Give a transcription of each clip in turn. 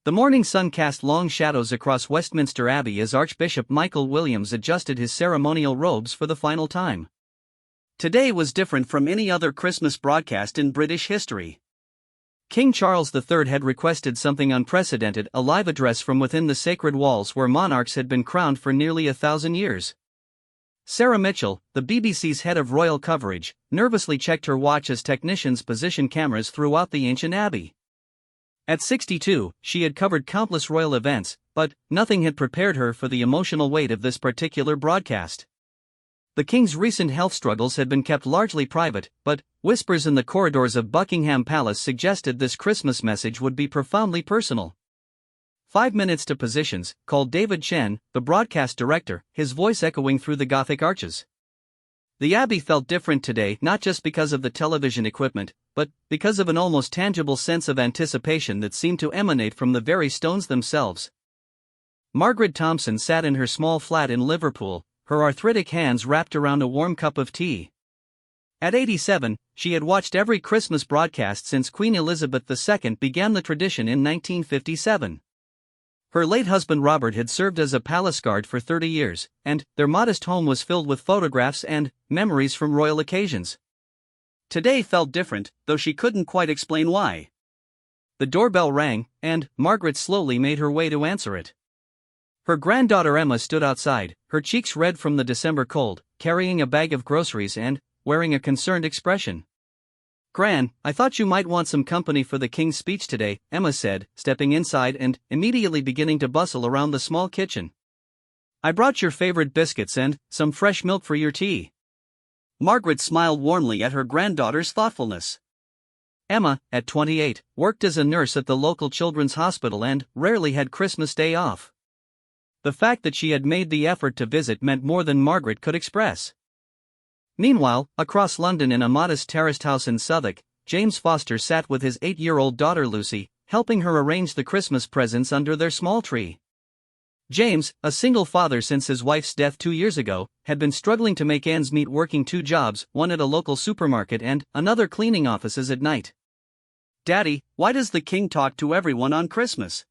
The morning sun cast long shadows across Westminster Abbey as Archbishop Michael Williams adjusted his ceremonial robes for the final time. Today was different from any other Christmas broadcast in British history. King Charles III had requested something unprecedented, a live address from within the sacred walls where monarchs had been crowned for nearly 1,000 years. Sarah Mitchell, the BBC's head of royal coverage, nervously checked her watch as technicians positioned cameras throughout the ancient abbey. At 62, she had covered countless royal events, but nothing had prepared her for the emotional weight of this particular broadcast. The king's recent health struggles had been kept largely private, but whispers in the corridors of Buckingham Palace suggested this Christmas message would be profoundly personal. 5 minutes to positions, called David Chen, the broadcast director, his voice echoing through the Gothic arches. The Abbey felt different today, not just because of the television equipment, but because of an almost tangible sense of anticipation that seemed to emanate from the very stones themselves. Margaret Thompson sat in her small flat in Liverpool, her arthritic hands wrapped around a warm cup of tea. At 87, she had watched every Christmas broadcast since Queen Elizabeth II began the tradition in 1957. Her late husband Robert had served as a palace guard for 30 years, and their modest home was filled with photographs and memories from royal occasions. Today felt different, though she couldn't quite explain why. The doorbell rang, and Margaret slowly made her way to answer it. Her granddaughter Emma stood outside, her cheeks red from the December cold, carrying a bag of groceries and wearing a concerned expression. "Gran, I thought you might want some company for the King's speech today," Emma said, stepping inside and immediately beginning to bustle around the small kitchen. "I brought your favorite biscuits and some fresh milk for your tea." Margaret smiled warmly at her granddaughter's thoughtfulness. Emma, at 28, worked as a nurse at the local children's hospital and rarely had Christmas Day off. The fact that she had made the effort to visit meant more than Margaret could express. Meanwhile, across London in a modest terraced house in Southwark, James Foster sat with his 8-year-old daughter Lucy, helping her arrange the Christmas presents under their small tree. James, a single father since his wife's death 2 years ago, had been struggling to make ends meet working 2 jobs, one at a local supermarket and another cleaning offices at night. "Daddy, why does the king talk to everyone on Christmas?"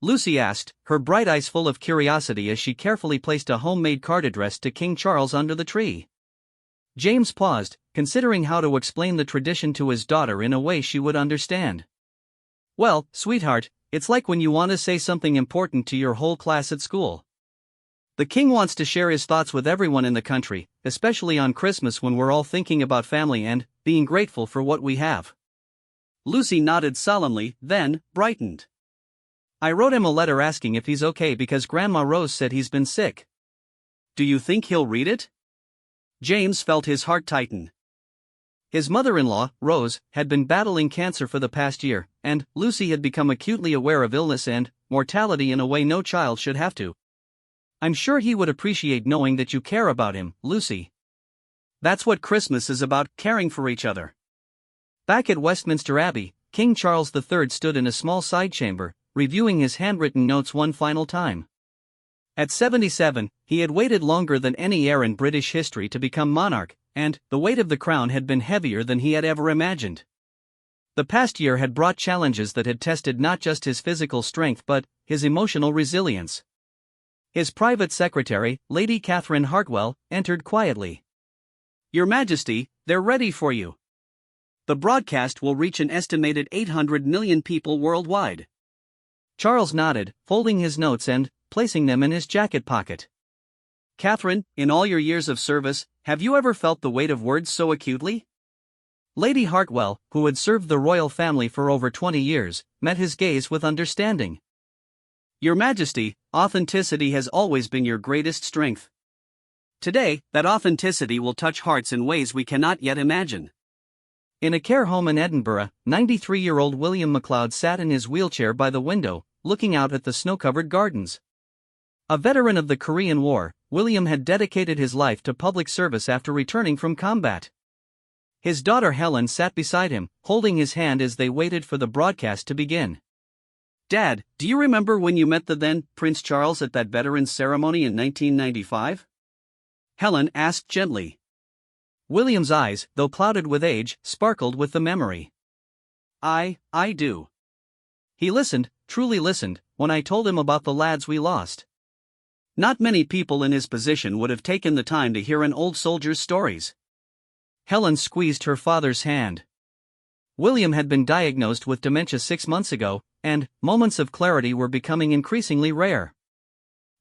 Lucy asked, her bright eyes full of curiosity as she carefully placed a homemade card addressed to King Charles under the tree. James paused, considering how to explain the tradition to his daughter in a way she would understand. "Well, sweetheart, it's like when you want to say something important to your whole class at school. The king wants to share his thoughts with everyone in the country, especially on Christmas when we're all thinking about family and being grateful for what we have." Lucy nodded solemnly, then brightened. "I wrote him a letter asking if he's okay because Grandma Rose said he's been sick. Do you think he'll read it?" James felt his heart tighten. His mother-in-law, Rose, had been battling cancer for the past year, and Lucy had become acutely aware of illness and mortality in a way no child should have to. "I'm sure he would appreciate knowing that you care about him, Lucy. That's what Christmas is about, caring for each other." Back at Westminster Abbey, King Charles III stood in a small side chamber, reviewing his handwritten notes one final time. At 77, he had waited longer than any heir in British history to become monarch, and the weight of the crown had been heavier than he had ever imagined. The past year had brought challenges that had tested not just his physical strength but his emotional resilience. His private secretary, Lady Catherine Hartwell, entered quietly. "Your Majesty, they're ready for you. The broadcast will reach an estimated 800 million people worldwide." Charles nodded, folding his notes and placing them in his jacket pocket. "Catherine, in all your years of service, have you ever felt the weight of words so acutely?" Lady Hartwell, who had served the royal family for over 20 years, met his gaze with understanding. "Your Majesty, authenticity has always been your greatest strength. Today, that authenticity will touch hearts in ways we cannot yet imagine." In a care home in Edinburgh, 93-year-old William MacLeod sat in his wheelchair by the window, looking out at the snow-covered gardens. A veteran of the Korean War, William had dedicated his life to public service after returning from combat. His daughter Helen sat beside him, holding his hand as they waited for the broadcast to begin. "Dad, do you remember when you met the then Prince Charles at that veterans ceremony in 1995? Helen asked gently. William's eyes, though clouded with age, sparkled with the memory. I do." He listened, truly listened when I told him about the lads we lost. Not many people in his position would have taken the time to hear an old soldier's stories. Helen squeezed her father's hand. William had been diagnosed with dementia 6 months ago, and moments of clarity were becoming increasingly rare.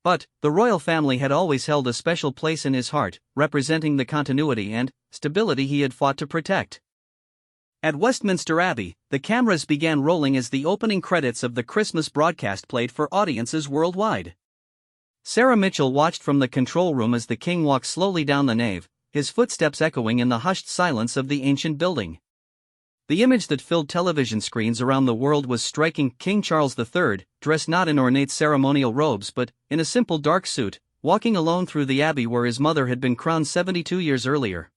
But the royal family had always held a special place in his heart, representing the continuity and stability he had fought to protect. At Westminster Abbey, the cameras began rolling as the opening credits of the Christmas broadcast played for audiences worldwide. Sarah Mitchell watched from the control room as the king walked slowly down the nave, his footsteps echoing in the hushed silence of the ancient building. The image that filled television screens around the world was striking: King Charles III, dressed not in ornate ceremonial robes but in a simple dark suit, walking alone through the abbey where his mother had been crowned 72 years earlier.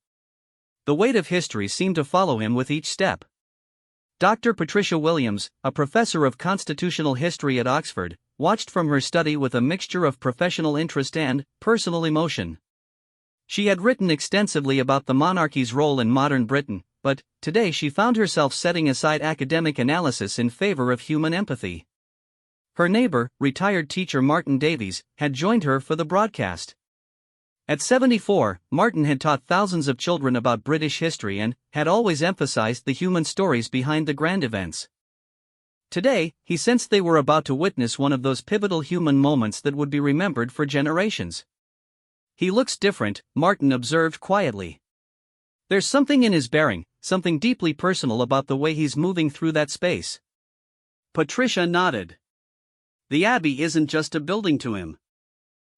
The weight of history seemed to follow him with each step. Dr. Patricia Williams, a professor of constitutional history at Oxford, watched from her study with a mixture of professional interest and personal emotion. She had written extensively about the monarchy's role in modern Britain, but today she found herself setting aside academic analysis in favor of human empathy. Her neighbor, retired teacher Martin Davies, had joined her for the broadcast. At 74, Martin had taught thousands of children about British history and had always emphasized the human stories behind the grand events. Today, he sensed they were about to witness one of those pivotal human moments that would be remembered for generations. "He looks different," Martin observed quietly. "There's something in his bearing, something deeply personal about the way he's moving through that space." Patricia nodded. "The Abbey isn't just a building to him.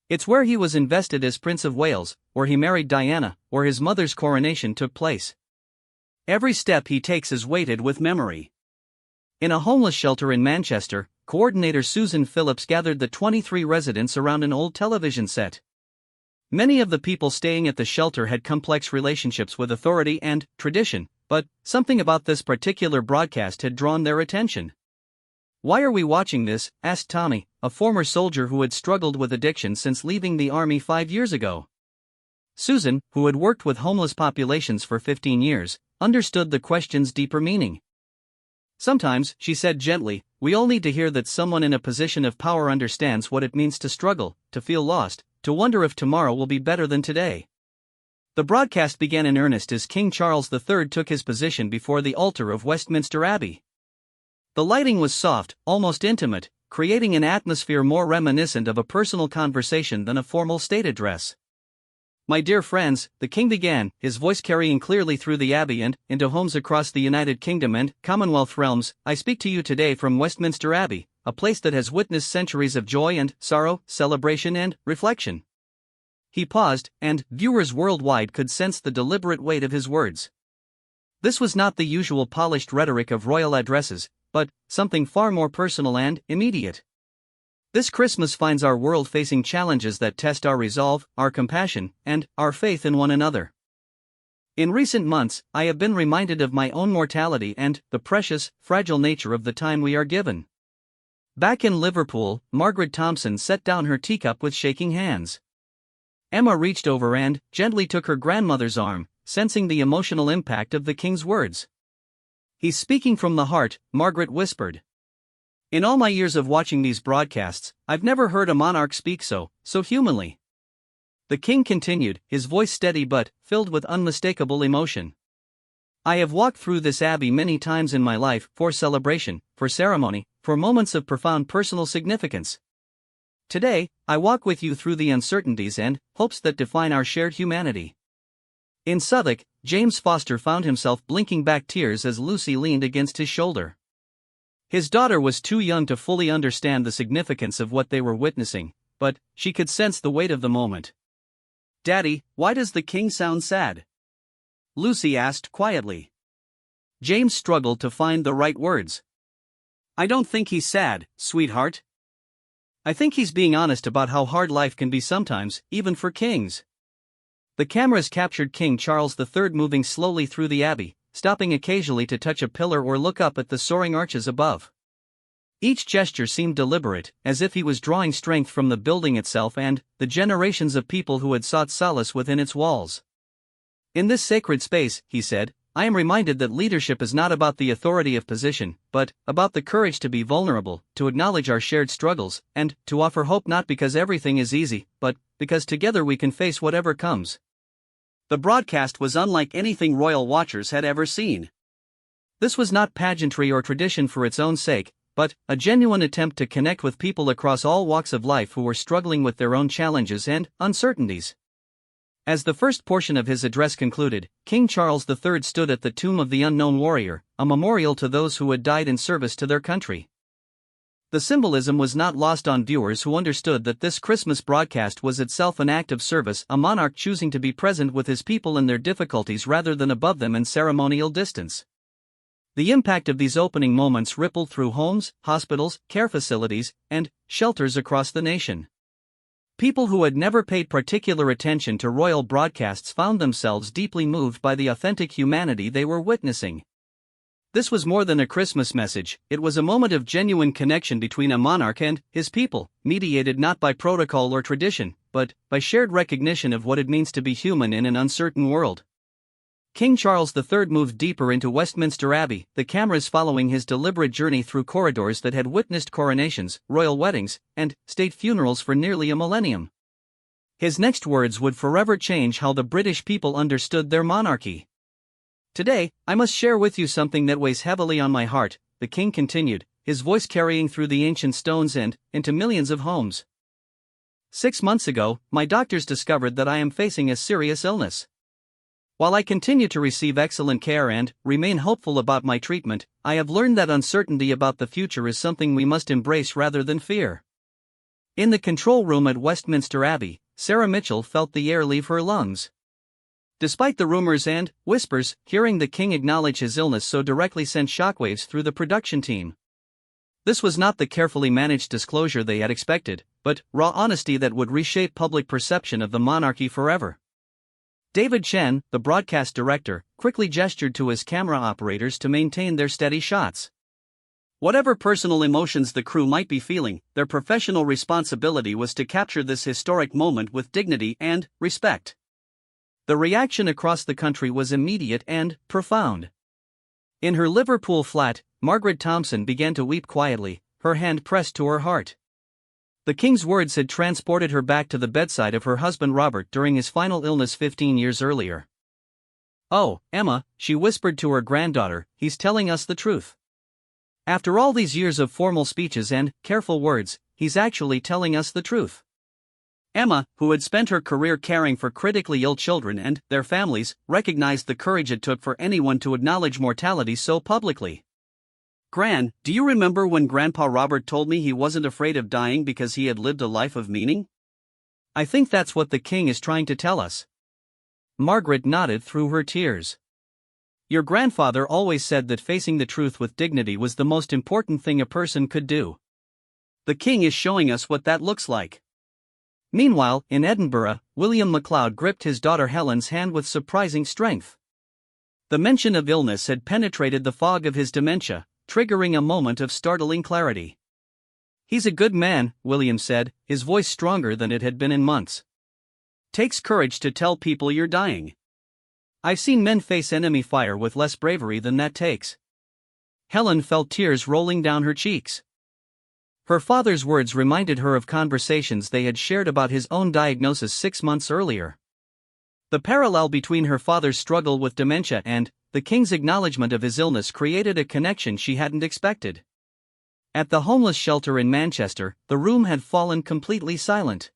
It's where he was invested as Prince of Wales, where he married Diana, where his mother's coronation took place. Every step he takes is weighted with memory." In a homeless shelter in Manchester, coordinator Susan Phillips gathered the 23 residents around an old television set. Many of the people staying at the shelter had complex relationships with authority and tradition, but something about this particular broadcast had drawn their attention. "Why are we watching this?" asked Tommy, a former soldier who had struggled with addiction since leaving the army 5 years ago. Susan, who had worked with homeless populations for 15 years, understood the question's deeper meaning. "Sometimes," she said gently, "we all need to hear that someone in a position of power understands what it means to struggle, to feel lost, to wonder if tomorrow will be better than today." The broadcast began in earnest as King Charles III took his position before the altar of Westminster Abbey. The lighting was soft, almost intimate, creating an atmosphere more reminiscent of a personal conversation than a formal state address. "My dear friends," the king began, his voice carrying clearly through the Abbey and into homes across the United Kingdom and Commonwealth realms, "I speak to you today from Westminster Abbey, a place that has witnessed centuries of joy and sorrow, celebration and reflection." He paused, and viewers worldwide could sense the deliberate weight of his words. This was not the usual polished rhetoric of royal addresses, but something far more personal and immediate. This Christmas finds our world facing challenges that test our resolve, our compassion, and our faith in one another. In recent months, I have been reminded of my own mortality and the precious, fragile nature of the time we are given. Back in Liverpool, Margaret Thompson set down her teacup with shaking hands. Emma reached over and gently took her grandmother's arm, sensing the emotional impact of the king's words. "He's speaking from the heart," Margaret whispered. "In all my years of watching these broadcasts, I've never heard a monarch speak so humanly." The king continued, his voice steady but filled with unmistakable emotion. "I have walked through this abbey many times in my life, for celebration, for ceremony, for moments of profound personal significance. Today, I walk with you through the uncertainties and hopes that define our shared humanity." In Southwark, James Foster found himself blinking back tears as Lucy leaned against his shoulder. His daughter was too young to fully understand the significance of what they were witnessing, but she could sense the weight of the moment. "Daddy, why does the king sound sad?" Lucy asked quietly. James struggled to find the right words. "I don't think he's sad, sweetheart. I think he's being honest about how hard life can be sometimes, even for kings." The cameras captured King Charles III moving slowly through the abbey, stopping occasionally to touch a pillar or look up at the soaring arches above. Each gesture seemed deliberate, as if he was drawing strength from the building itself and the generations of people who had sought solace within its walls. "In this sacred space," he said, I am reminded that leadership is not about the authority of position, but about the courage to be vulnerable, to acknowledge our shared struggles, and to offer hope not because everything is easy, but because together we can face whatever comes. The broadcast was unlike anything royal watchers had ever seen. This was not pageantry or tradition for its own sake, but a genuine attempt to connect with people across all walks of life who were struggling with their own challenges and uncertainties. As the first portion of his address concluded, King Charles III stood at the tomb of the unknown warrior, a memorial to those who had died in service to their country. The symbolism was not lost on viewers who understood that this Christmas broadcast was itself an act of service, a monarch choosing to be present with his people in their difficulties rather than above them in ceremonial distance. The impact of these opening moments rippled through homes, hospitals, care facilities, and shelters across the nation. People who had never paid particular attention to royal broadcasts found themselves deeply moved by the authentic humanity they were witnessing. This was more than a Christmas message, it was a moment of genuine connection between a monarch and his people, mediated not by protocol or tradition, but by shared recognition of what it means to be human in an uncertain world. King Charles III moved deeper into Westminster Abbey, the cameras following his deliberate journey through corridors that had witnessed coronations, royal weddings, and state funerals for nearly a millennium. His next words would forever change how the British people understood their monarchy. "Today, I must share with you something that weighs heavily on my heart," the king continued, his voice carrying through the ancient stones and into millions of homes. "6 months ago, my doctors discovered that I am facing a serious illness. While I continue to receive excellent care and remain hopeful about my treatment, I have learned that uncertainty about the future is something we must embrace rather than fear." In the control room at Westminster Abbey, Sarah Mitchell felt the air leave her lungs. Despite the rumors and whispers, hearing the king acknowledge his illness so directly sent shockwaves through the production team. This was not the carefully managed disclosure they had expected, but raw honesty that would reshape public perception of the monarchy forever. David Chen, the broadcast director, quickly gestured to his camera operators to maintain their steady shots. Whatever personal emotions the crew might be feeling, their professional responsibility was to capture this historic moment with dignity and respect. The reaction across the country was immediate and profound. In her Liverpool flat, Margaret Thompson began to weep quietly, her hand pressed to her heart. The king's words had transported her back to the bedside of her husband Robert during his final illness 15 years earlier. "Oh, Emma," she whispered to her granddaughter, "he's telling us the truth. After all these years of formal speeches and careful words, he's actually telling us the truth." Emma, who had spent her career caring for critically ill children and their families, recognized the courage it took for anyone to acknowledge mortality so publicly. "Gran, do you remember when Grandpa Robert told me he wasn't afraid of dying because he had lived a life of meaning? I think that's what the king is trying to tell us." Margaret nodded through her tears. "Your grandfather always said that facing the truth with dignity was the most important thing a person could do. The king is showing us what that looks like." Meanwhile, in Edinburgh, William MacLeod gripped his daughter Helen's hand with surprising strength. The mention of illness had penetrated the fog of his dementia, triggering a moment of startling clarity. "He's a good man," William said, his voice stronger than it had been in months. "Takes courage to tell people you're dying. I've seen men face enemy fire with less bravery than that takes." Helen felt tears rolling down her cheeks. Her father's words reminded her of conversations they had shared about his own diagnosis 6 months earlier. The parallel between her father's struggle with dementia and the king's acknowledgement of his illness created a connection she hadn't expected. At the homeless shelter in Manchester, the room had fallen completely silent.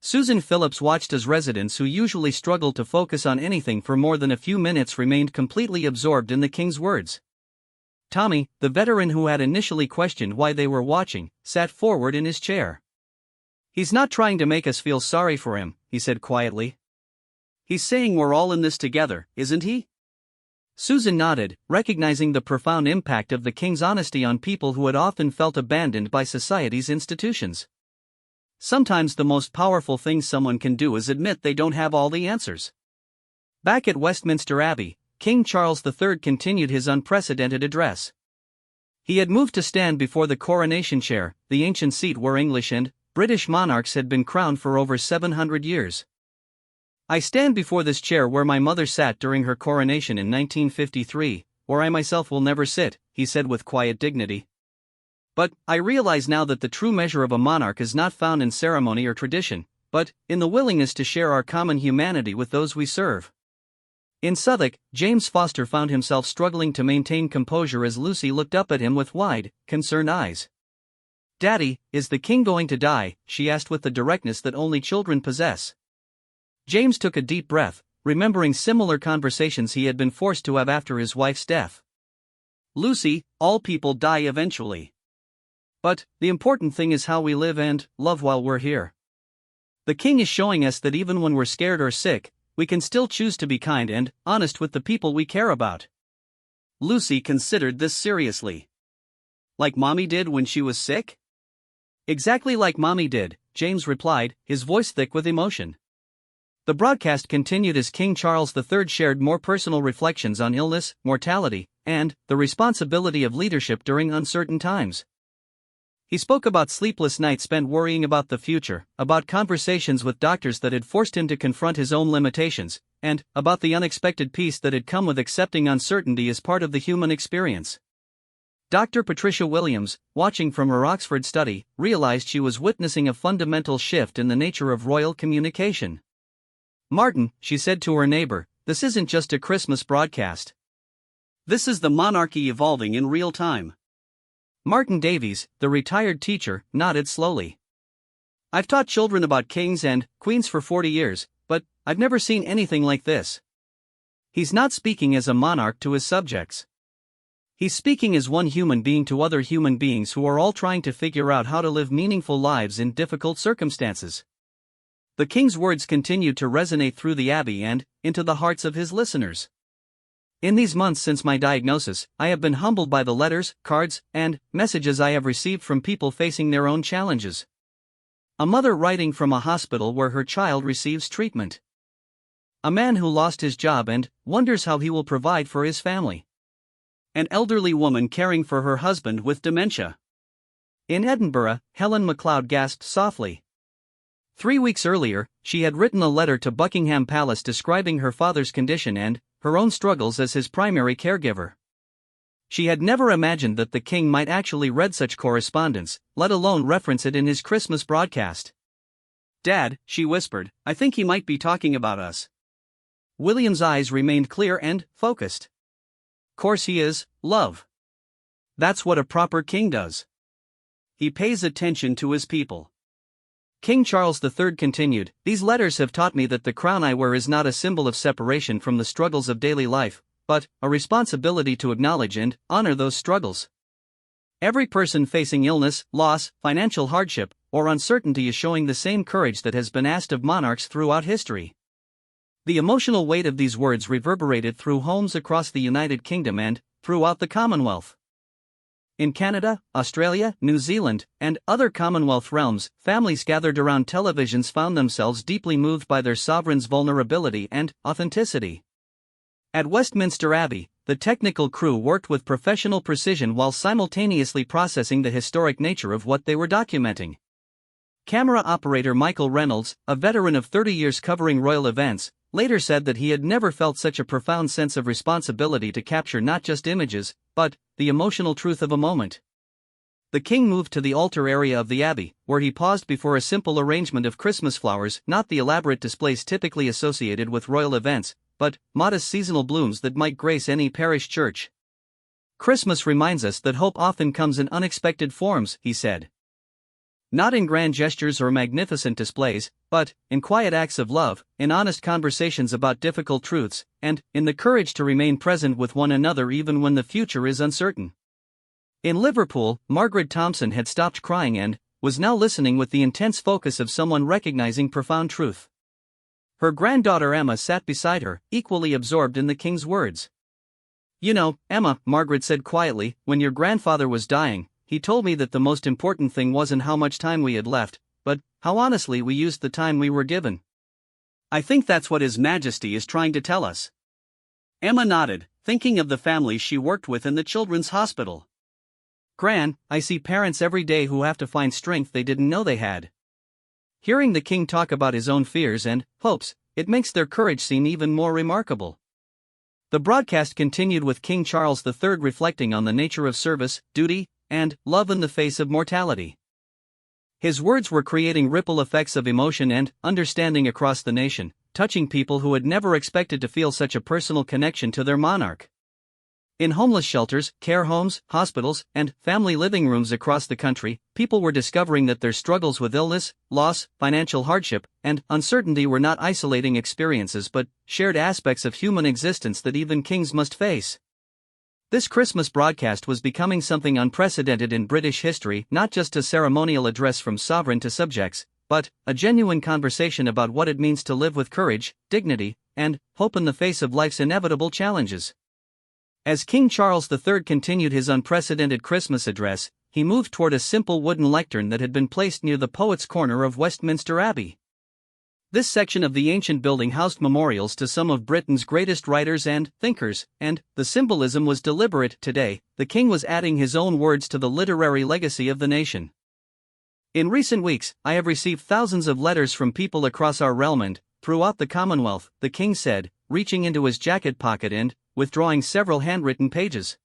Susan Phillips watched as residents who usually struggled to focus on anything for more than a few minutes remained completely absorbed in the king's words. Tommy, the veteran who had initially questioned why they were watching, sat forward in his chair. "He's not trying to make us feel sorry for him," he said quietly. "He's saying we're all in this together, isn't he?" Susan nodded, recognizing the profound impact of the king's honesty on people who had often felt abandoned by society's institutions. Sometimes the most powerful thing someone can do is admit they don't have all the answers. Back at Westminster Abbey, King Charles III continued his unprecedented address. He had moved to stand before the coronation chair, the ancient seat where English and British monarchs had been crowned for over 700 years. I stand before this chair where my mother sat during her coronation in 1953, where I myself will never sit," he said with quiet dignity. "But I realize now that the true measure of a monarch is not found in ceremony or tradition, but in the willingness to share our common humanity with those we serve." In Southwark, James Foster found himself struggling to maintain composure as Lucy looked up at him with wide, concerned eyes. "Daddy, is the king going to die?" she asked with the directness that only children possess. James took a deep breath, remembering similar conversations he had been forced to have after his wife's death. "Lucy, all people die eventually. But the important thing is how we live and love while we're here. The king is showing us that even when we're scared or sick, we can still choose to be kind and honest with the people we care about." Lucy considered this seriously. "Like Mommy did when she was sick?" "Exactly like Mommy did," James replied, his voice thick with emotion. The broadcast continued as King Charles III shared more personal reflections on illness, mortality, and the responsibility of leadership during uncertain times. He spoke about sleepless nights spent worrying about the future, about conversations with doctors that had forced him to confront his own limitations, and about the unexpected peace that had come with accepting uncertainty as part of the human experience. Dr. Patricia Williams, watching from her Oxford study, realized she was witnessing a fundamental shift in the nature of royal communication. "Martin," she said to her neighbor, "this isn't just a Christmas broadcast. This is the monarchy evolving in real time." Martin Davies, the retired teacher, nodded slowly. "I've taught children about kings and queens for 40 years, but I've never seen anything like this." He's not speaking as a monarch to his subjects. He's speaking as one human being to other human beings who are all trying to figure out how to live meaningful lives in difficult circumstances. The king's words continued to resonate through the abbey and into the hearts of his listeners. "In these months since my diagnosis, I have been humbled by the letters, cards, and messages I have received from people facing their own challenges. A mother writing from a hospital where her child receives treatment. A man who lost his job and wonders how he will provide for his family. An elderly woman caring for her husband with dementia." In Edinburgh, Helen MacLeod gasped softly. 3 weeks earlier, she had written a letter to Buckingham Palace describing her father's condition and her own struggles as his primary caregiver. She had never imagined that the king might actually read such correspondence, let alone reference it in his Christmas broadcast. "Dad," she whispered, "I think he might be talking about us." William's eyes remained clear and focused. "Course he is, love. That's what a proper king does. He pays attention to his people." King Charles III continued, "These letters have taught me that the crown I wear is not a symbol of separation from the struggles of daily life, but a responsibility to acknowledge and honor those struggles. Every person facing illness, loss, financial hardship, or uncertainty is showing the same courage that has been asked of monarchs throughout history." The emotional weight of these words reverberated through homes across the United Kingdom and throughout the Commonwealth. In Canada, Australia, New Zealand, and other Commonwealth realms, families gathered around televisions found themselves deeply moved by their sovereign's vulnerability and authenticity. At Westminster Abbey, the technical crew worked with professional precision while simultaneously processing the historic nature of what they were documenting. Camera operator Michael Reynolds, a veteran of 30 years covering royal events, later said that he had never felt such a profound sense of responsibility to capture not just images, but the emotional truth of a moment. The king moved to the altar area of the abbey, where he paused before a simple arrangement of Christmas flowers, not the elaborate displays typically associated with royal events, but modest seasonal blooms that might grace any parish church. "Christmas reminds us that hope often comes in unexpected forms," he said. "Not in grand gestures or magnificent displays, but in quiet acts of love, in honest conversations about difficult truths, and in the courage to remain present with one another even when the future is uncertain." In Liverpool, Margaret Thompson had stopped crying and was now listening with the intense focus of someone recognizing profound truth. Her granddaughter Emma sat beside her, equally absorbed in the king's words. "You know, Emma," Margaret said quietly, "when your grandfather was dying, he told me that the most important thing wasn't how much time we had left, but how honestly we used the time we were given. I think that's what His Majesty is trying to tell us." Emma nodded, thinking of the families she worked with in the children's hospital. "Gran, I see parents every day who have to find strength they didn't know they had." Hearing the king talk about his own fears and hopes it makes their courage seem even more remarkable. The broadcast continued with King Charles III reflecting on the nature of service, duty, and love in the face of mortality. His words were creating ripple effects of emotion and understanding across the nation, touching people who had never expected to feel such a personal connection to their monarch. In homeless shelters, care homes, hospitals, and family living rooms across the country, people were discovering that their struggles with illness, loss, financial hardship, and uncertainty were not isolating experiences but shared aspects of human existence that even kings must face. This Christmas broadcast was becoming something unprecedented in British history, not just a ceremonial address from sovereign to subjects, but a genuine conversation about what it means to live with courage, dignity, and hope in the face of life's inevitable challenges. As King Charles III continued his unprecedented Christmas address, he moved toward a simple wooden lectern that had been placed near the Poets' Corner of Westminster Abbey. This section of the ancient building housed memorials to some of Britain's greatest writers and thinkers, and the symbolism was deliberate. Today, the king was adding his own words to the literary legacy of the nation. In recent weeks, I have received thousands of letters from people across our realm and throughout the Commonwealth, the king said, reaching into his jacket pocket and withdrawing several handwritten pages.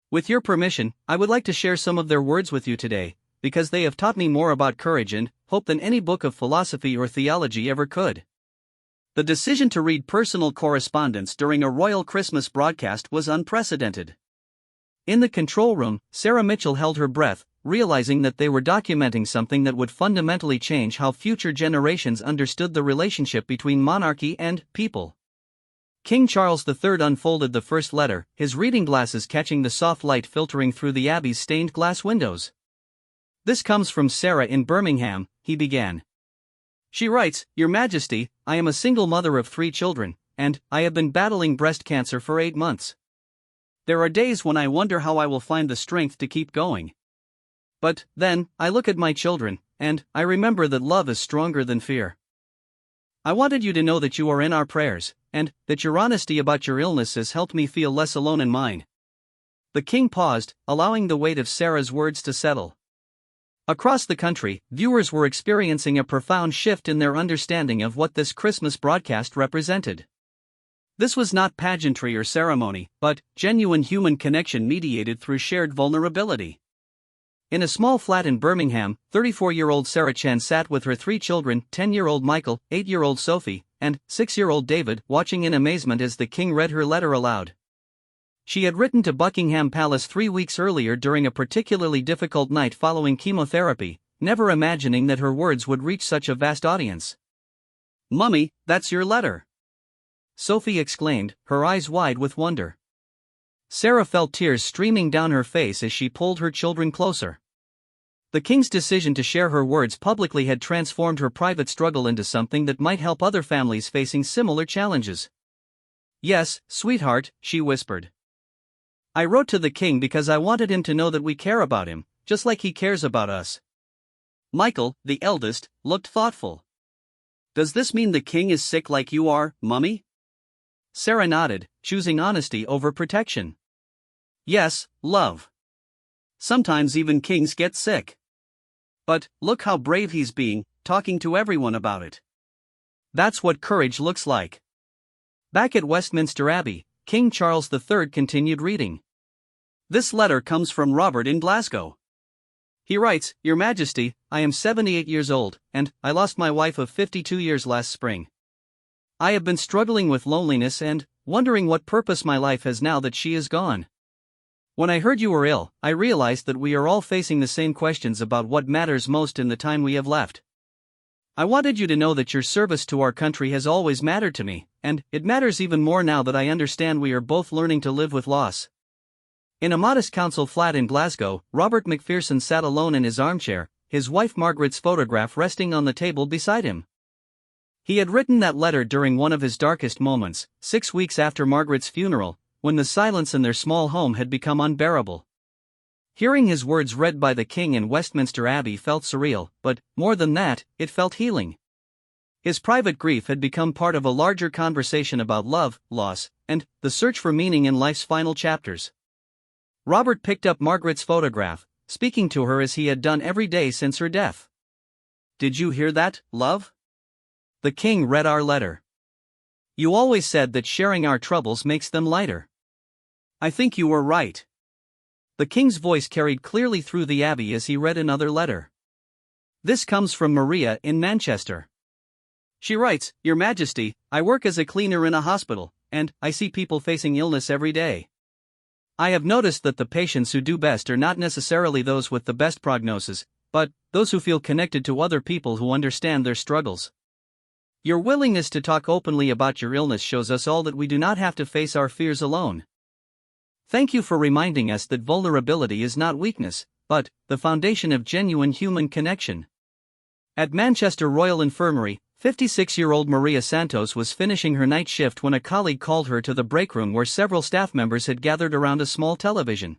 With your permission, I would like to share some of their words with you today, because they have taught me more about courage and hope than any book of philosophy or theology ever could. The decision to read personal correspondence during a royal Christmas broadcast was unprecedented. In the control room, Sarah Mitchell held her breath, realizing that they were documenting something that would fundamentally change how future generations understood the relationship between monarchy and people. King Charles III unfolded the first letter, his reading glasses catching the soft light filtering through the Abbey's stained glass windows. "This comes from Sarah in Birmingham," he began. She writes, "Your Majesty, I am a single mother of 3 children, and I have been battling breast cancer for 8 months. There are days when I wonder how I will find the strength to keep going. But then, I look at my children, and I remember that love is stronger than fear. I wanted you to know that you are in our prayers, and that your honesty about your illness has helped me feel less alone in mine." The king paused, allowing the weight of Sarah's words to settle. Across the country, viewers were experiencing a profound shift in their understanding of what this Christmas broadcast represented. This was not pageantry or ceremony, but genuine human connection mediated through shared vulnerability. In a small flat in Birmingham, 34-year-old Sarah Chen sat with her 3 children, 10-year-old Michael, 8-year-old Sophie, and 6-year-old David, watching in amazement as the king read her letter aloud. She had written to Buckingham Palace 3 weeks earlier during a particularly difficult night following chemotherapy, never imagining that her words would reach such a vast audience. "Mummy, that's your letter!" Sophie exclaimed, her eyes wide with wonder. Sarah felt tears streaming down her face as she pulled her children closer. The king's decision to share her words publicly had transformed her private struggle into something that might help other families facing similar challenges. "Yes, sweetheart," she whispered. "I wrote to the king because I wanted him to know that we care about him, just like he cares about us." Michael, the eldest, looked thoughtful. "Does this mean the king is sick like you are, Mummy?" Sarah nodded, choosing honesty over protection. "Yes, love. Sometimes even kings get sick. But look how brave he's being, talking to everyone about it. That's what courage looks like." Back at Westminster Abbey, King Charles III continued reading. "This letter comes from Robert in Glasgow. He writes, 'Your Majesty, I am 78 years old, and I lost my wife of 52 years last spring. I have been struggling with loneliness and wondering what purpose my life has now that she is gone. When I heard you were ill, I realized that we are all facing the same questions about what matters most in the time we have left. I wanted you to know that your service to our country has always mattered to me, and it matters even more now that I understand we are both learning to live with loss.'" In a modest council flat in Glasgow, Robert Macpherson sat alone in his armchair, his wife Margaret's photograph resting on the table beside him. He had written that letter during one of his darkest moments, 6 weeks after Margaret's funeral, when the silence in their small home had become unbearable. Hearing his words read by the king in Westminster Abbey felt surreal, but, more than that, it felt healing. His private grief had become part of a larger conversation about love, loss, and the search for meaning in life's final chapters. Robert picked up Margaret's photograph, speaking to her as he had done every day since her death. "Did you hear that, love? The king read our letter. You always said that sharing our troubles makes them lighter. I think you were right. The king's voice carried clearly through the abbey as he read another letter. This comes from Maria in Manchester. She writes, Your Majesty, I work as a cleaner in a hospital, and I see people facing illness every day. I have noticed that the patients who do best are not necessarily those with the best prognosis, but those who feel connected to other people who understand their struggles. Your willingness to talk openly about your illness shows us all that we do not have to face our fears alone. Thank you for reminding us that vulnerability is not weakness, but the foundation of genuine human connection. At Manchester Royal Infirmary, 56-year-old Maria Santos was finishing her night shift when a colleague called her to the break room where several staff members had gathered around a small television.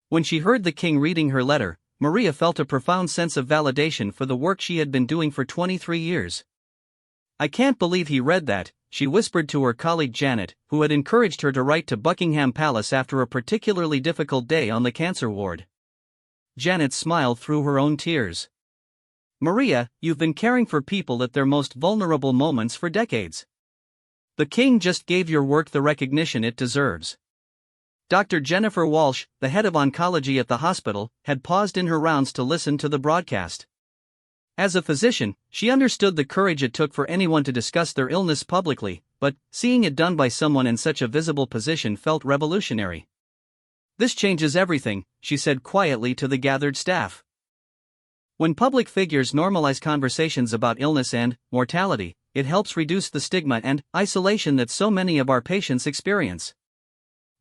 When she heard the king reading her letter, Maria felt a profound sense of validation for the work she had been doing for 23 years. I can't believe he read that, she whispered to her colleague Janet, who had encouraged her to write to Buckingham Palace after a particularly difficult day on the cancer ward. Janet smiled through her own tears. Maria, you've been caring for people at their most vulnerable moments for decades. The king just gave your work the recognition it deserves. Dr. Jennifer Walsh, the head of oncology at the hospital, had paused in her rounds to listen to the broadcast. As a physician, she understood the courage it took for anyone to discuss their illness publicly, but seeing it done by someone in such a visible position felt revolutionary. This changes everything, she said quietly to the gathered staff. When public figures normalize conversations about illness and mortality, it helps reduce the stigma and isolation that so many of our patients experience.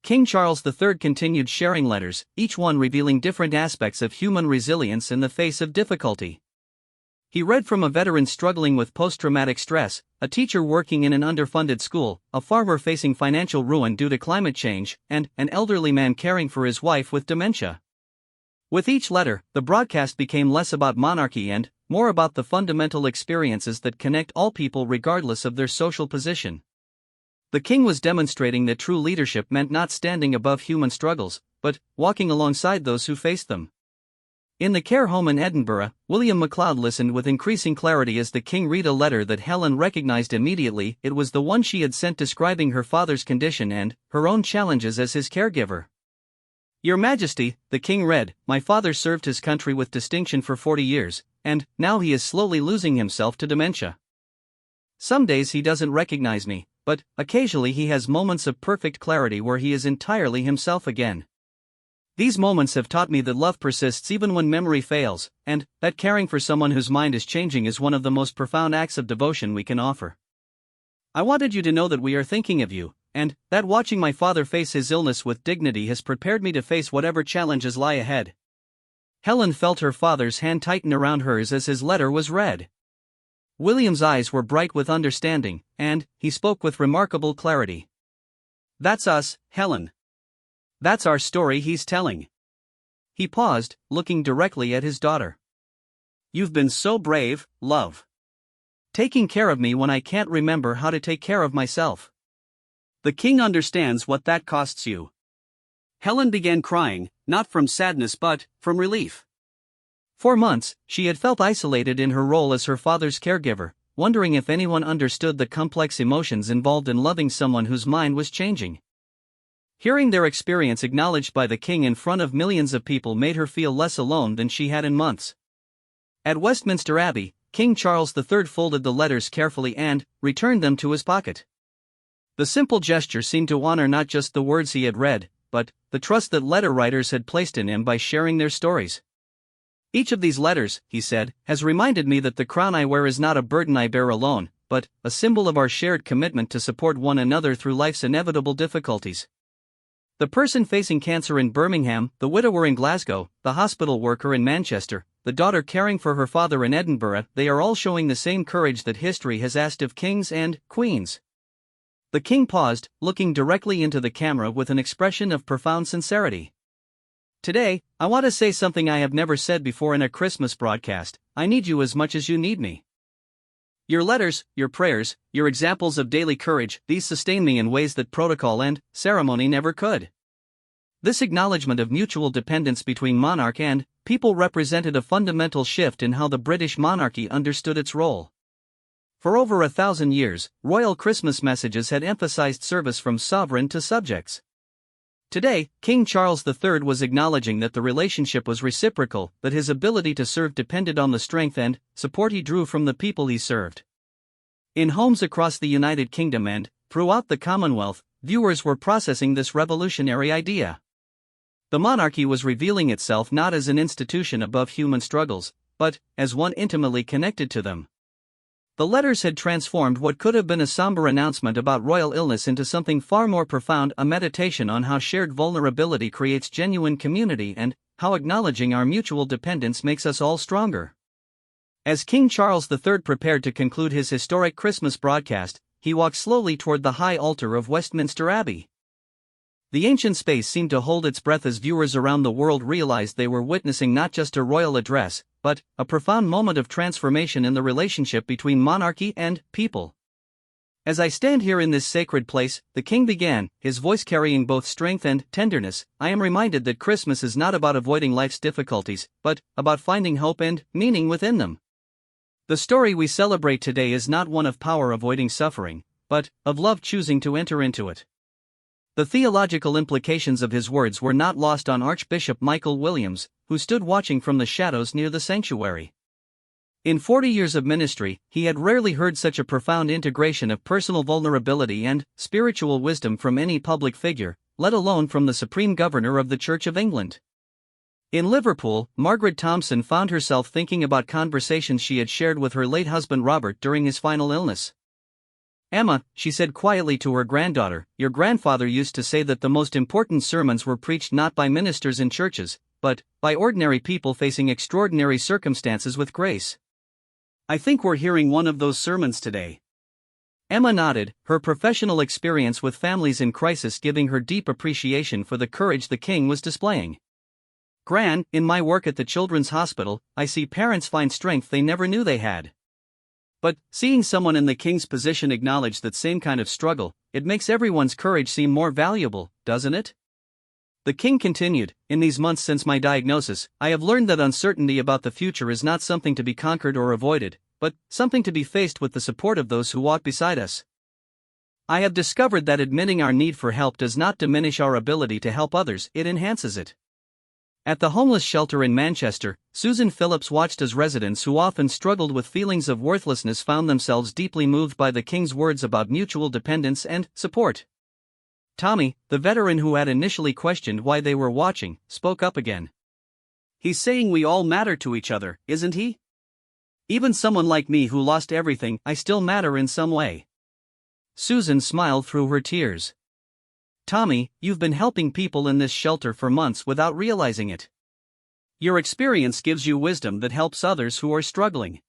King Charles III continued sharing letters, each one revealing different aspects of human resilience in the face of difficulty. He read from a veteran struggling with post-traumatic stress, a teacher working in an underfunded school, a farmer facing financial ruin due to climate change, and an elderly man caring for his wife with dementia. With each letter, the broadcast became less about monarchy and more about the fundamental experiences that connect all people regardless of their social position. The king was demonstrating that true leadership meant not standing above human struggles, but walking alongside those who faced them. In the care home in Edinburgh, William MacLeod listened with increasing clarity as the king read a letter that Helen recognized immediately. It was the one she had sent describing her father's condition and her own challenges as his caregiver. Your Majesty, the king read, My father served his country with distinction for 40 years, and now he is slowly losing himself to dementia. Some days he doesn't recognize me, but occasionally he has moments of perfect clarity where he is entirely himself again. These moments have taught me that love persists even when memory fails, and that caring for someone whose mind is changing is one of the most profound acts of devotion we can offer. I wanted you to know that we are thinking of you, and that watching my father face his illness with dignity has prepared me to face whatever challenges lie ahead. Helen felt her father's hand tighten around hers as his letter was read. William's eyes were bright with understanding, and he spoke with remarkable clarity. That's us, Helen. That's our story he's telling. He paused, looking directly at his daughter. You've been so brave, love. Taking care of me when I can't remember how to take care of myself. The king understands what that costs you. Helen began crying, not from sadness but from relief. For months, she had felt isolated in her role as her father's caregiver, wondering if anyone understood the complex emotions involved in loving someone whose mind was changing. Hearing their experience acknowledged by the king in front of millions of people made her feel less alone than she had in months. At Westminster Abbey, King Charles III folded the letters carefully and returned them to his pocket. The simple gesture seemed to honor not just the words he had read, but the trust that letter writers had placed in him by sharing their stories. Each of these letters, he said, has reminded me that the crown I wear is not a burden I bear alone, but a symbol of our shared commitment to support one another through life's inevitable difficulties. The person facing cancer in Birmingham, the widower in Glasgow, the hospital worker in Manchester, the daughter caring for her father in Edinburgh, they are all showing the same courage that history has asked of kings and queens. The king paused, looking directly into the camera with an expression of profound sincerity. Today, I want to say something I have never said before in a Christmas broadcast. I need you as much as you need me. Your letters, your prayers, your examples of daily courage, these sustain me in ways that protocol and ceremony never could. This acknowledgement of mutual dependence between monarch and people represented a fundamental shift in how the British monarchy understood its role. For over 1,000 years, royal Christmas messages had emphasized service from sovereign to subjects. Today, King Charles III was acknowledging that the relationship was reciprocal, that his ability to serve depended on the strength and support he drew from the people he served. In homes across the United Kingdom and throughout the Commonwealth, viewers were processing this revolutionary idea. The monarchy was revealing itself not as an institution above human struggles, but as one intimately connected to them. The letters had transformed what could have been a somber announcement about royal illness into something far more profound, a meditation on how shared vulnerability creates genuine community and how acknowledging our mutual dependence makes us all stronger. As King Charles III prepared to conclude his historic Christmas broadcast, he walked slowly toward the high altar of Westminster Abbey. The ancient space seemed to hold its breath as viewers around the world realized they were witnessing not just a royal address, but a profound moment of transformation in the relationship between monarchy and people. As I stand here in this sacred place, the king began, his voice carrying both strength and tenderness, I am reminded that Christmas is not about avoiding life's difficulties, but about finding hope and meaning within them. The story we celebrate today is not one of power avoiding suffering, but of love choosing to enter into it. The theological implications of his words were not lost on Archbishop Michael Williams, who stood watching from the shadows near the sanctuary. In 40 years of ministry, he had rarely heard such a profound integration of personal vulnerability and spiritual wisdom from any public figure, let alone from the Supreme Governor of the Church of England. In Liverpool, Margaret Thompson found herself thinking about conversations she had shared with her late husband Robert during his final illness. Emma, she said quietly to her granddaughter, your grandfather used to say that the most important sermons were preached not by ministers in churches, but by ordinary people facing extraordinary circumstances with grace. I think we're hearing one of those sermons today. Emma nodded, her professional experience with families in crisis giving her deep appreciation for the courage the king was displaying. Gran, in my work at the Children's Hospital, I see parents find strength they never knew they had. But, seeing someone in the king's position acknowledge that same kind of struggle, it makes everyone's courage seem more valuable, doesn't it? The king continued, in these months since my diagnosis, I have learned that uncertainty about the future is not something to be conquered or avoided, but something to be faced with the support of those who walk beside us. I have discovered that admitting our need for help does not diminish our ability to help others, it enhances it. At the homeless shelter in Manchester, Susan Phillips watched as residents who often struggled with feelings of worthlessness found themselves deeply moved by the king's words about mutual dependence and support. Tommy, the veteran who had initially questioned why they were watching, spoke up again. He's saying we all matter to each other, isn't he? Even someone like me who lost everything, I still matter in some way. Susan smiled through her tears. Tommy, you've been helping people in this shelter for months without realizing it. Your experience gives you wisdom that helps others who are struggling.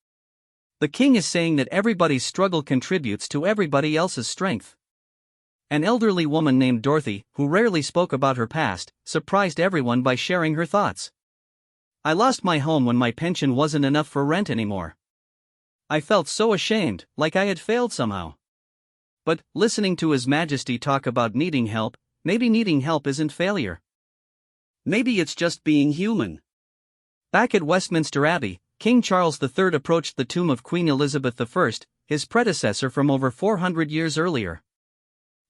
The king is saying that everybody's struggle contributes to everybody else's strength. An elderly woman named Dorothy, who rarely spoke about her past, surprised everyone by sharing her thoughts. I lost my home when my pension wasn't enough for rent anymore. I felt so ashamed, like I had failed somehow. But, listening to His Majesty talk about needing help, maybe needing help isn't failure. Maybe it's just being human. Back at Westminster Abbey, King Charles III approached the tomb of Queen Elizabeth I, his predecessor from over 400 years earlier.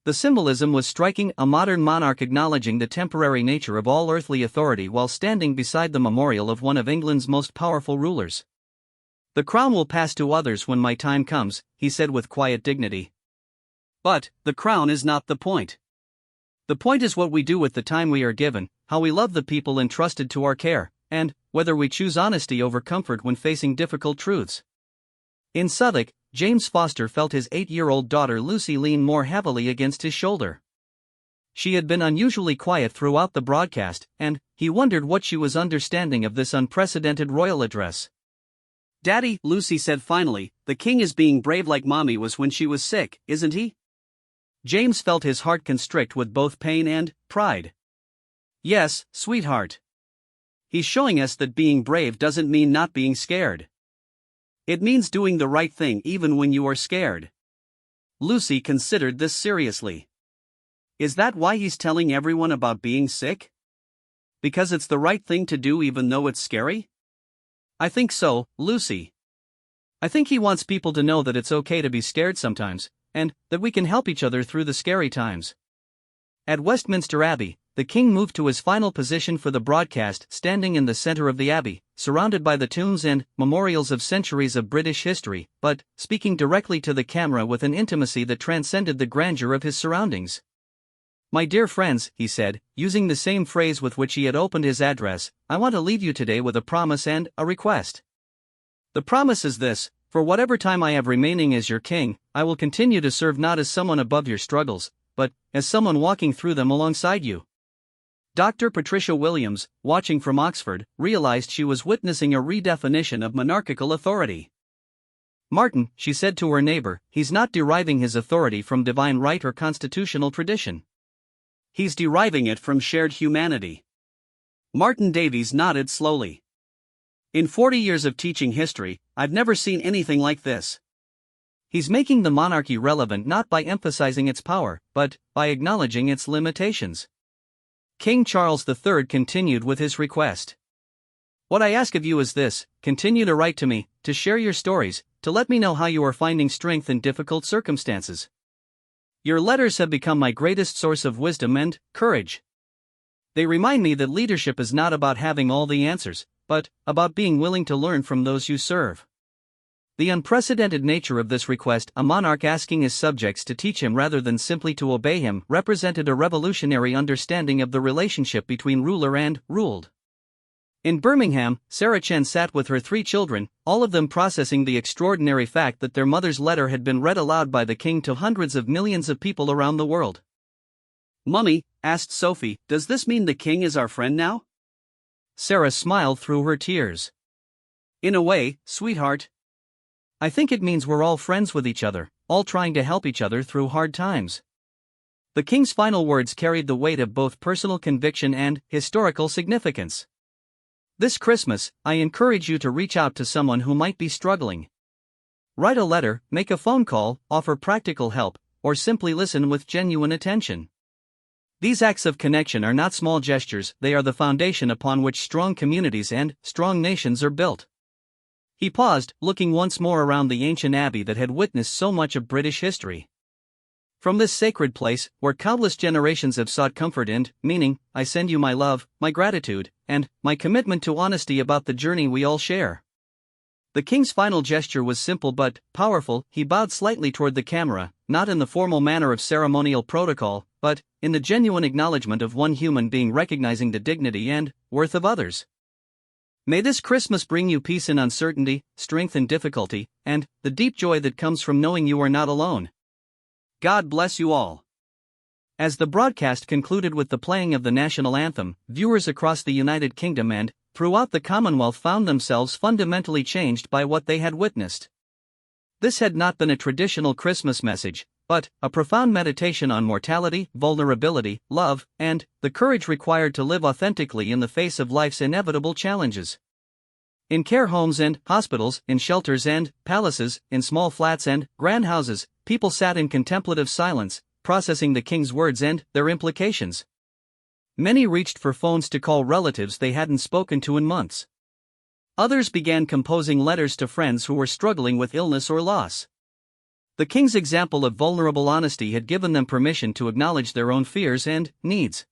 The symbolism was striking, a modern monarch acknowledging the temporary nature of all earthly authority while standing beside the memorial of one of England's most powerful rulers. The crown will pass to others when my time comes, he said with quiet dignity. But, the crown is not the point. The point is what we do with the time we are given, how we love the people entrusted to our care, and whether we choose honesty over comfort when facing difficult truths. In Southwark, James Foster felt his 8-year-old daughter Lucy lean more heavily against his shoulder. She had been unusually quiet throughout the broadcast, and he wondered what she was understanding of this unprecedented royal address. Daddy, Lucy said finally, the king is being brave like Mommy was when she was sick, isn't he? James felt his heart constrict with both pain and pride. Yes, sweetheart. He's showing us that being brave doesn't mean not being scared. It means doing the right thing even when you are scared. Lucy considered this seriously. Is that why he's telling everyone about being sick? Because it's the right thing to do even though it's scary? I think so, Lucy. I think he wants people to know that it's okay to be scared sometimes, and that we can help each other through the scary times. At Westminster Abbey, the king moved to his final position for the broadcast, standing in the center of the abbey, surrounded by the tombs and memorials of centuries of British history, but speaking directly to the camera with an intimacy that transcended the grandeur of his surroundings. "My dear friends," he said, using the same phrase with which he had opened his address, "I want to leave you today with a promise and a request. The promise is this: for whatever time I have remaining as your king, I will continue to serve not as someone above your struggles, but as someone walking through them alongside you." Dr. Patricia Williams, watching from Oxford, realized she was witnessing a redefinition of monarchical authority. "Martin," she said to her neighbor, "he's not deriving his authority from divine right or constitutional tradition. He's deriving it from shared humanity." Martin Davies nodded slowly. "In 40 years of teaching history, I've never seen anything like this. He's making the monarchy relevant not by emphasizing its power, but by acknowledging its limitations." King Charles III continued with his request. "What I ask of you is this: continue to write to me, to share your stories, to let me know how you are finding strength in difficult circumstances. Your letters have become my greatest source of wisdom and courage. They remind me that leadership is not about having all the answers, but about being willing to learn from those you serve." The unprecedented nature of this request, a monarch asking his subjects to teach him rather than simply to obey him, represented a revolutionary understanding of the relationship between ruler and ruled. In Birmingham, Sarah Chen sat with her 3 children, all of them processing the extraordinary fact that their mother's letter had been read aloud by the king to hundreds of millions of people around the world. "Mummy," asked Sophie, "does this mean the king is our friend now?" Sarah smiled through her tears. "In a way, sweetheart. I think it means we're all friends with each other, all trying to help each other through hard times." The king's final words carried the weight of both personal conviction and historical significance. This Christmas, I encourage you to reach out to someone who might be struggling. Write a letter, make a phone call, offer practical help, or simply listen with genuine attention. These acts of connection are not small gestures, they are the foundation upon which strong communities and strong nations are built. He paused, looking once more around the ancient abbey that had witnessed so much of British history. "From this sacred place, where countless generations have sought comfort and meaning, I send you my love, my gratitude, and my commitment to honesty about the journey we all share." The king's final gesture was simple but powerful. He bowed slightly toward the camera, not in the formal manner of ceremonial protocol, but in the genuine acknowledgement of one human being recognizing the dignity and worth of others. "May this Christmas bring you peace in uncertainty, strength in difficulty, and the deep joy that comes from knowing you are not alone. God bless you all." As the broadcast concluded with the playing of the national anthem, viewers across the United Kingdom and throughout the Commonwealth found themselves fundamentally changed by what they had witnessed. This had not been a traditional Christmas message, but a profound meditation on mortality, vulnerability, love, and the courage required to live authentically in the face of life's inevitable challenges. In care homes and hospitals, in shelters and palaces, in small flats and grand houses, people sat in contemplative silence, processing the king's words and their implications. Many reached for phones to call relatives they hadn't spoken to in months. Others began composing letters to friends who were struggling with illness or loss. The king's example of vulnerable honesty had given them permission to acknowledge their own fears and needs.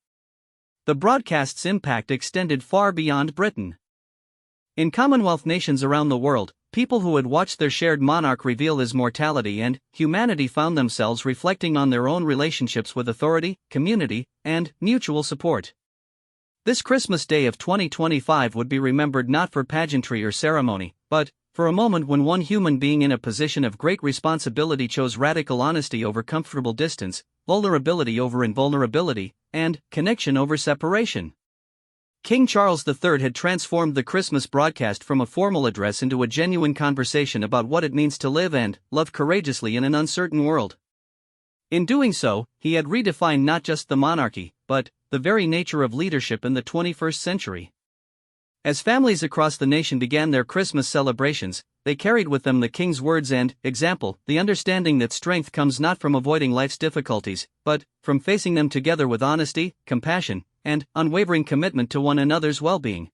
The broadcast's impact extended far beyond Britain. In Commonwealth nations around the world, people who had watched their shared monarch reveal his mortality and humanity found themselves reflecting on their own relationships with authority, community, and mutual support. This Christmas Day of 2025 would be remembered not for pageantry or ceremony, but for a moment when one human being in a position of great responsibility chose radical honesty over comfortable distance, vulnerability over invulnerability, and connection over separation. King Charles III had transformed the Christmas broadcast from a formal address into a genuine conversation about what it means to live and love courageously in an uncertain world. In doing so, he had redefined not just the monarchy, but the very nature of leadership in the 21st century. As families across the nation began their Christmas celebrations, they carried with them the king's words and example, the understanding that strength comes not from avoiding life's difficulties, but from facing them together with honesty, compassion, and unwavering commitment to one another's well-being.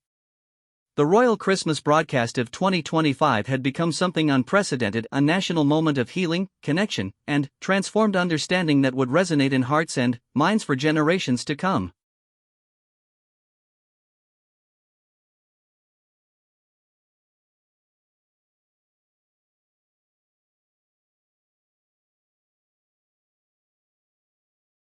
The Royal Christmas broadcast of 2025 had become something unprecedented, a national moment of healing, connection, and transformed understanding that would resonate in hearts and minds for generations to come.